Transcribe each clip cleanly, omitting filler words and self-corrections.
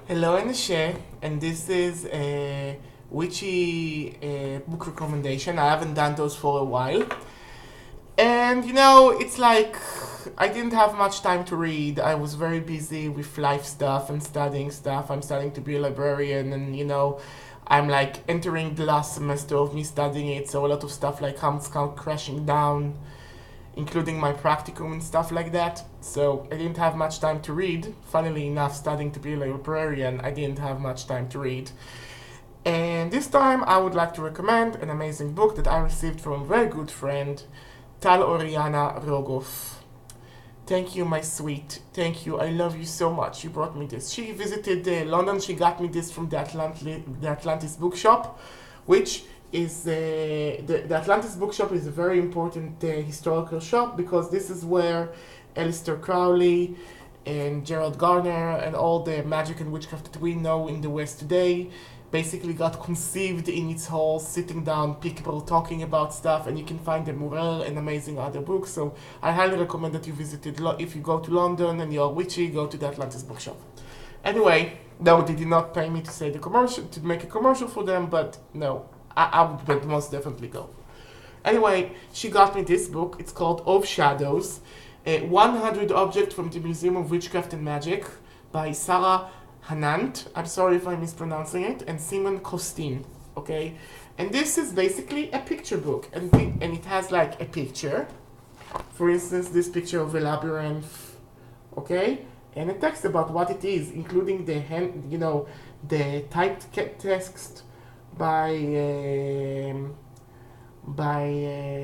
Hello, Anashe, and this is a Witchy book recommendation. I haven't done those for a while. And it's like I didn't have much time to read. I was very busy with life stuff and studying stuff. I'm studying to be a librarian, and I'm like entering the last semester of me studying it, so a lot of stuff like comes crashing down, including my practicum and stuff like that. So I didn't have much time to read. Funnily enough, studying to be a librarian, I didn't have much time to read. And this time I would like to recommend an amazing book that I received from a very good friend, Tal Oriana Rogov. Thank you, my sweet. Thank you. I love you so much. You brought me this. She visited London. She got me this from the Atlantis bookshop, which is the Atlantis bookshop is a very important historical shop because this is where Aleister Crowley and Gerald Garner and all the magic and witchcraft that we know in the West today basically got conceived in its halls, sitting down, people talking about stuff, and you can find the Morel and amazing other books. So I highly recommend that you visit it. If you go to London and you're witchy, go to the Atlantis bookshop. Anyway, no, they did not pay me to say the commercial to make a commercial for them, but no, I would most definitely go. Anyway, she got me this book. It's called Of Shadows, 100 Objects from the Museum of Witchcraft and Magic by Sarah Hannant. I'm sorry if I'm mispronouncing it, and Simon Costin. Okay, and this is basically a picture book, and it has like a picture. For instance, this picture of a labyrinth. Okay, and a text about what it is, including the typed text by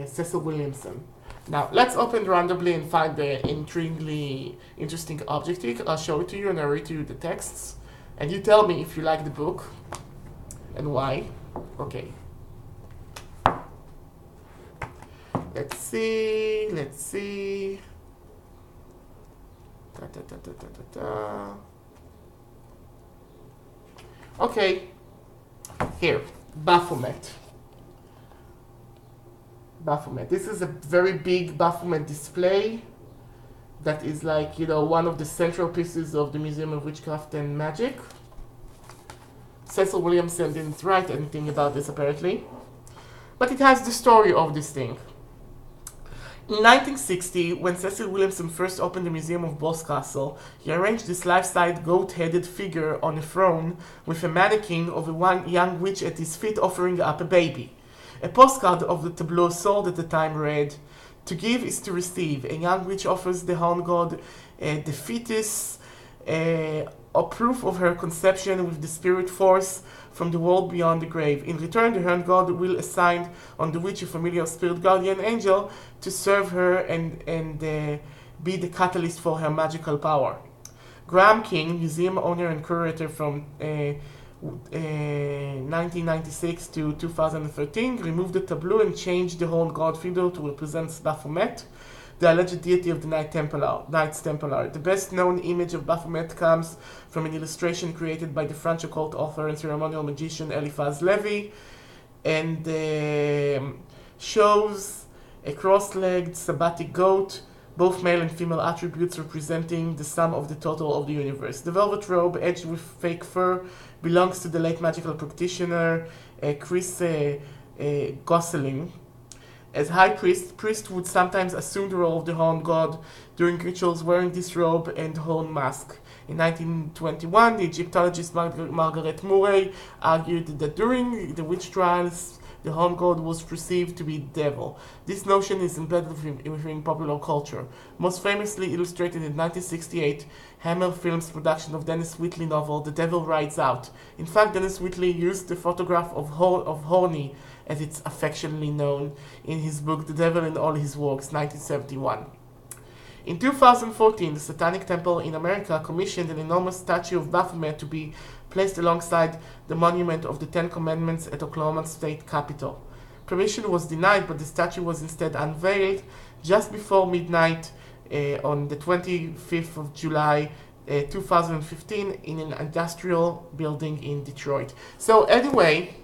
Cecil Williamson. Now, let's open randomly and find the intriguingly interesting object. I'll show it to you and I'll read to you the texts. And you tell me if you like the book and why. Okay. Let's see. Okay. Here, Baphomet. This is a very big Baphomet display that is like, one of the central pieces of the Museum of Witchcraft and Magic. Cecil Williamson didn't write anything about this apparently, but it has the story of this thing. In 1960, when Cecil Williamson first opened the Museum of Boscastle, he arranged this life-size goat-headed figure on a throne with a mannequin of a young witch at his feet offering up a baby. A postcard of the tableau sold at the time read, "To give is to receive. A young witch offers the horn god the fetus, a proof of her conception with the spirit force from the world beyond the grave. In return, the horn god will assign on the witch a familiar spirit guardian angel to serve her and be the catalyst for her magical power." Graham King, museum owner and curator from 1996 to 2013, removed the tableau and changed the horn god figure to represent Baphomet, the alleged deity of the Knights Templar. The best known image of Baphomet comes from an illustration created by the French occult author and ceremonial magician Eliphaz Levi, and shows a cross-legged sabbatic goat, both male and female attributes representing the sum of the total of the universe. The velvet robe, edged with fake fur, belongs to the late magical practitioner Chris Gosselin. As high priest would sometimes assume the role of the horn god during rituals wearing this robe and horn mask. In 1921, the Egyptologist Margaret Murray argued that during the witch trials, the horn god was perceived to be the devil. This notion is embedded within popular culture, most famously illustrated in 1968 Hammer Films production of Dennis Whitley novel The Devil Rides Out. In fact, Dennis Whitley used the photograph of Horny, as it's affectionately known, in his book The Devil in All His Works, 1971. In 2014, the Satanic Temple in America commissioned an enormous statue of Baphomet to be placed alongside the monument of the Ten Commandments at Oklahoma State Capitol. Permission was denied, but the statue was instead unveiled just before midnight on the 25th of July 2015 in an industrial building in Detroit. So anyway,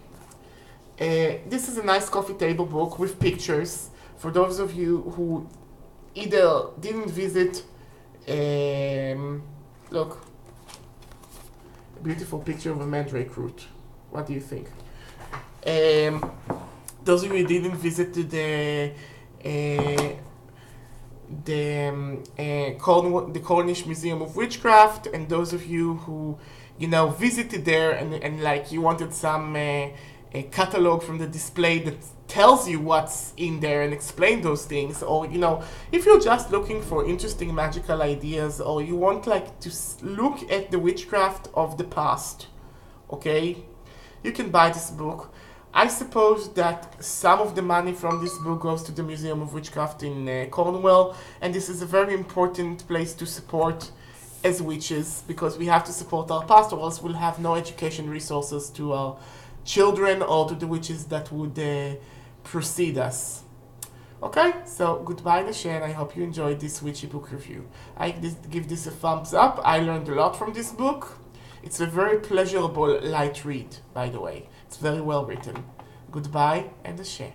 this is a nice coffee table book with pictures for those of you who either didn't visit, look, beautiful picture of a mandrake root. What do you think? Those of you who didn't visit the Cornish Museum of Witchcraft, and those of you who, visited there and like you wanted some a catalog from the display that tells you what's in there and explain those things, or if you're just looking for interesting magical ideas, or you want like to look at the witchcraft of the past, okay, you can buy this book. I suppose that some of the money from this book goes to the Museum of Witchcraft in Cornwall, and this is a very important place to support as witches, because we have to support our past, or else we'll have no education resources to our children or to the witches that would precede us. Okay, so goodbye, Nashe, and I hope you enjoyed this witchy book review. I give this a thumbs up. I learned a lot from this book. It's a very pleasurable, light read, by the way. It's very well written. Goodbye and Nashe.